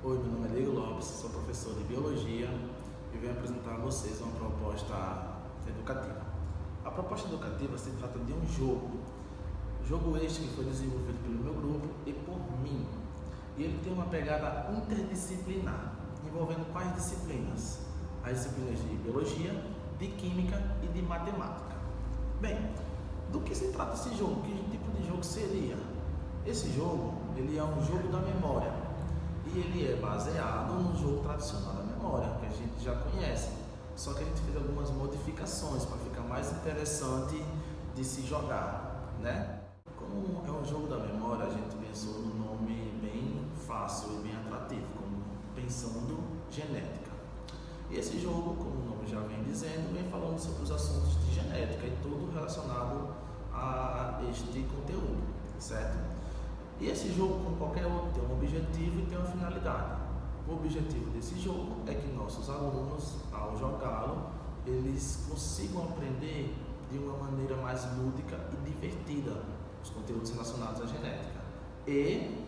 Oi, meu nome é Diego Lopes, sou professor de Biologia e venho apresentar a vocês uma proposta educativa. A proposta educativa se trata de um jogo este que foi desenvolvido pelo meu grupo e por mim. E ele tem uma pegada interdisciplinar, envolvendo quais disciplinas? As disciplinas de Biologia, de Química e de Matemática. Bem, do que se trata esse jogo? Que tipo de jogo seria? Esse jogo, ele é um jogo da memória. E ele é baseado no jogo tradicional da memória, que a gente já conhece. Só que a gente fez algumas modificações para ficar mais interessante de se jogar, né? Como é um jogo da memória, a gente pensou num nome bem fácil e bem atrativo, como pensando genética. E esse jogo, como o nome já vem dizendo, vem falando sobre os assuntos de genética e tudo relacionado a este conteúdo, certo? E esse jogo, como qualquer outro, tem um objetivo e tem uma finalidade. O objetivo desse jogo é que nossos alunos, ao jogá-lo, eles consigam aprender de uma maneira mais lúdica e divertida os conteúdos relacionados à genética. E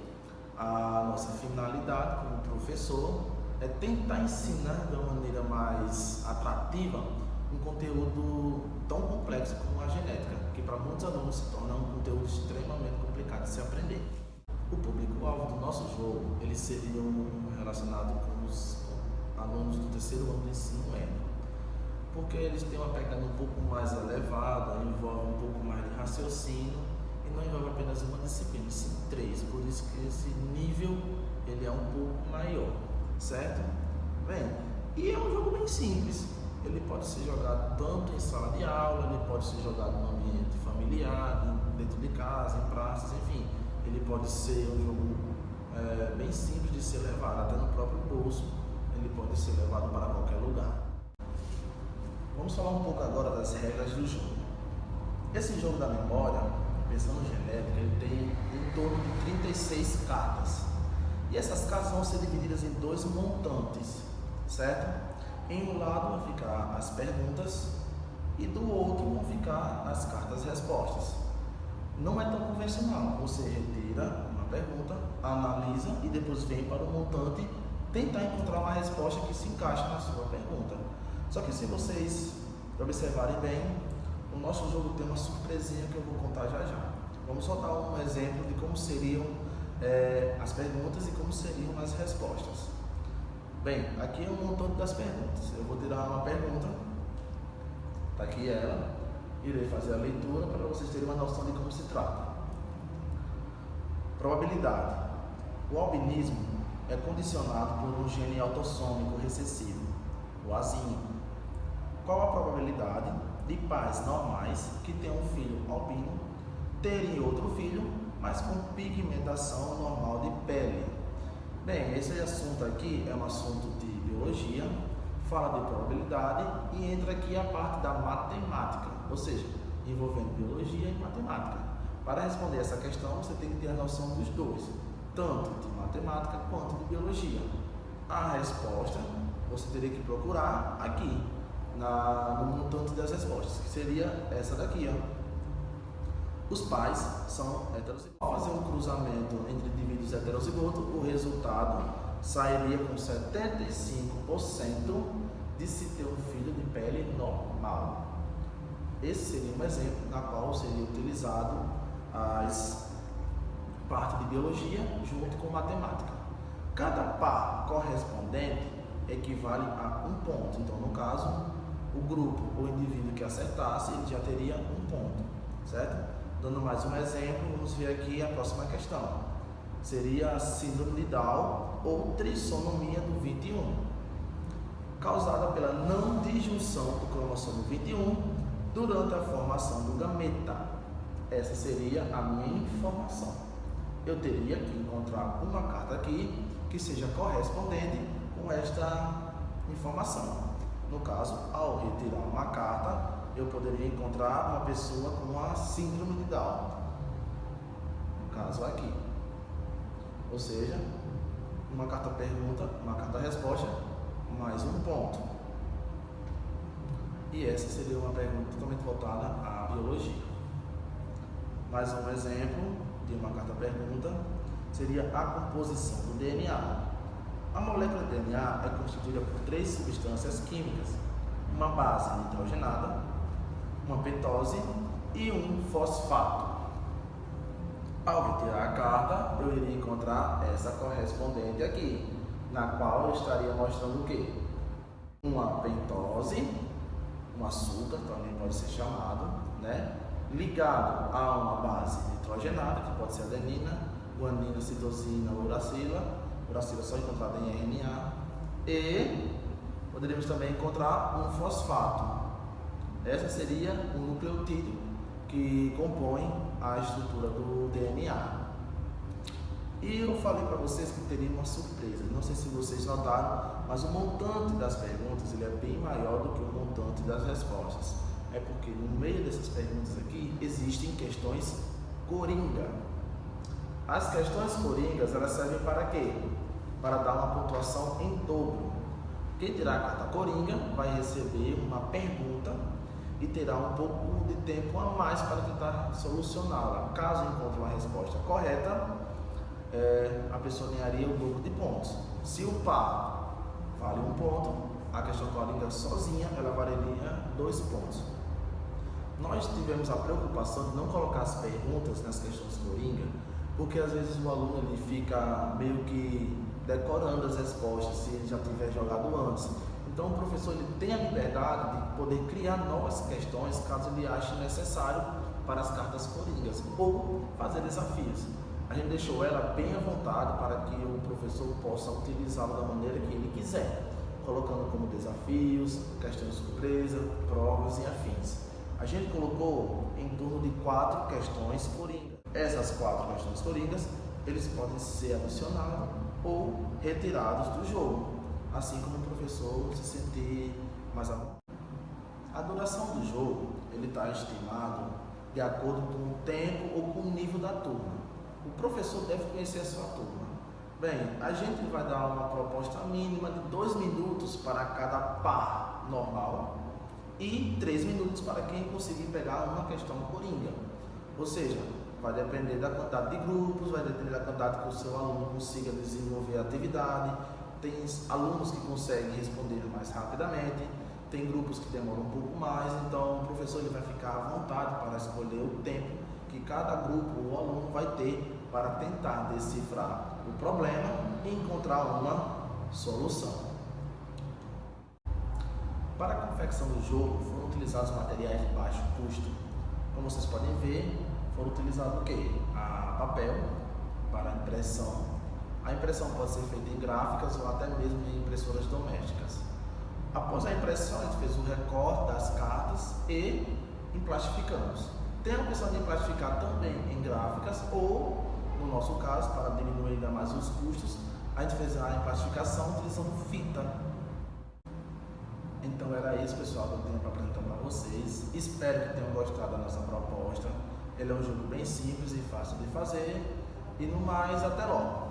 a nossa finalidade como professor é tentar ensinar de uma maneira mais atrativa um conteúdo tão complexo como a genética, que para muitos alunos se torna um conteúdo extremamente complicado de se aprender. O público-alvo do nosso jogo, eles seriam relacionados com os alunos do terceiro ano do ensino médio, porque eles têm uma pegada um pouco mais elevada, envolve um pouco mais de raciocínio e não envolve apenas uma disciplina, sim três, por isso que esse nível ele é um pouco maior, certo? Bem, e é um jogo bem simples. Ele pode ser jogado tanto em sala de aula, ele pode ser jogado no ambiente familiar, dentro de casa, em praças, enfim. Ele pode ser um jogo bem simples de ser levado, até no próprio bolso, ele pode ser levado para qualquer lugar. Vamos falar um pouco agora das regras do jogo. Esse jogo da memória, pensando em genética, ele tem em torno de 36 cartas. E essas cartas vão ser divididas em dois montantes, certo? Em um lado vão ficar as perguntas e do outro vão ficar as cartas respostas. Não é tão convencional, você retira uma pergunta, analisa e depois vem para o montante tentar encontrar uma resposta que se encaixa na sua pergunta. Só que se vocês observarem bem, o nosso jogo tem uma surpresinha que eu vou contar já já. Vamos só dar um exemplo de como seriam as perguntas e como seriam as respostas. Bem, aqui é um montante das perguntas. Eu vou tirar uma pergunta, está aqui ela, irei fazer a leitura para vocês terem uma noção de como se trata. Probabilidade. O albinismo é condicionado por um gene autossômico recessivo, o azinho. Qual a probabilidade de pais normais que tenham um filho albino terem outro filho, mas com pigmentação normal de pele? Bem, esse assunto aqui é um assunto de biologia, fala de probabilidade e entra aqui a parte da matemática, ou seja, envolvendo biologia e matemática. Para responder essa questão, você tem que ter a noção dos dois, tanto de matemática quanto de biologia. A resposta você teria que procurar aqui, no montante das respostas, que seria essa daqui, ó. Os pais são heterozigotos. Ao fazer um cruzamento entre indivíduos heterozigotos, o resultado sairia com 75% de se ter um filho de pele normal. Esse seria um exemplo na qual seria utilizado as partes de biologia junto com matemática. Cada par correspondente equivale a um ponto. Então, no caso, o grupo ou o indivíduo que acertasse, ele já teria um ponto, certo? Dando mais um exemplo, vamos ver aqui a próxima questão. Seria a síndrome de Down ou trissonomia do 21, causada pela não disjunção do cromossomo 21 durante a formação do gameta. Essa seria a minha informação. Eu teria que encontrar uma carta aqui que seja correspondente com esta informação. No caso, ao retirar uma carta, eu poderia encontrar uma pessoa com a síndrome de Down, no caso aqui. Ou seja, uma carta pergunta, uma carta resposta, mais um ponto. E essa seria uma pergunta totalmente voltada à biologia. Mais um exemplo de uma carta pergunta seria a composição do DNA. A molécula de DNA é constituída por 3 substâncias químicas, uma base nitrogenada, uma pentose e um fosfato. Ao retirar a carta, eu iria encontrar essa correspondente aqui, na qual eu estaria mostrando o quê? Uma pentose, um açúcar também pode ser chamado, né? Ligado a uma base nitrogenada, que pode ser adenina, guanina, citosina, uracila só encontrada em RNA, e poderíamos também encontrar um fosfato. Essa seria o nucleotídeo que compõe a estrutura do DNA. E eu falei para vocês que teria uma surpresa. Não sei se vocês notaram, mas o montante das perguntas ele é bem maior do que o montante das respostas. É porque no meio dessas perguntas aqui existem questões coringa. As questões coringas, elas servem para quê? Para dar uma pontuação em dobro. Quem tirar a carta coringa vai receber uma pergunta e terá um pouco de tempo a mais para tentar solucioná-la. Caso encontre uma resposta correta, a pessoa ganharia o dobro de pontos. Se o par vale 1 ponto, a questão coringa sozinha ela valeria 2 pontos. Nós tivemos a preocupação de não colocar as perguntas nas questões coringa, porque às vezes o aluno ele fica meio que decorando as respostas se ele já tiver jogado antes. Então o professor ele tem a liberdade de poder criar novas questões caso ele ache necessário para as cartas coringas ou fazer desafios. A gente deixou ela bem à vontade para que o professor possa utilizá-la da maneira que ele quiser, colocando como desafios, questões surpresa, provas e afins. A gente colocou em torno de 4 questões coringa. Essas 4 questões coringas, eles podem ser adicionados ou retirados do jogo, assim como o professor se sentir mais à vontade. A duração do jogo, ele está estimado de acordo com o tempo ou com o nível da turma. O professor deve conhecer a sua turma. Bem, a gente vai dar uma proposta mínima de 2 minutos para cada par normal e 3 minutos para quem conseguir pegar uma questão coringa. Ou seja, vai depender da quantidade de grupos, vai depender da quantidade que o seu aluno consiga desenvolver a atividade. Tem alunos que conseguem responder mais rapidamente, tem grupos que demoram um pouco mais, então o professor ele vai ficar à vontade para escolher o tempo que cada grupo ou aluno vai ter para tentar decifrar o problema e encontrar uma solução. Para a confecção do jogo foram utilizados materiais de baixo custo. Como vocês podem ver, foram utilizados o quê? Papel para impressão. A impressão pode ser feita em gráficas ou até mesmo em impressoras domésticas. Após a impressão, a gente fez o recorte das cartas e emplastificamos. Tem a opção de plastificar também em gráficas ou, no nosso caso, para diminuir ainda mais os custos, a gente fez a plastificação utilizando fita. Então era isso, pessoal, que eu tenho para apresentar para vocês. Espero que tenham gostado da nossa proposta. Ele é um jogo bem simples e fácil de fazer. E no mais, até logo!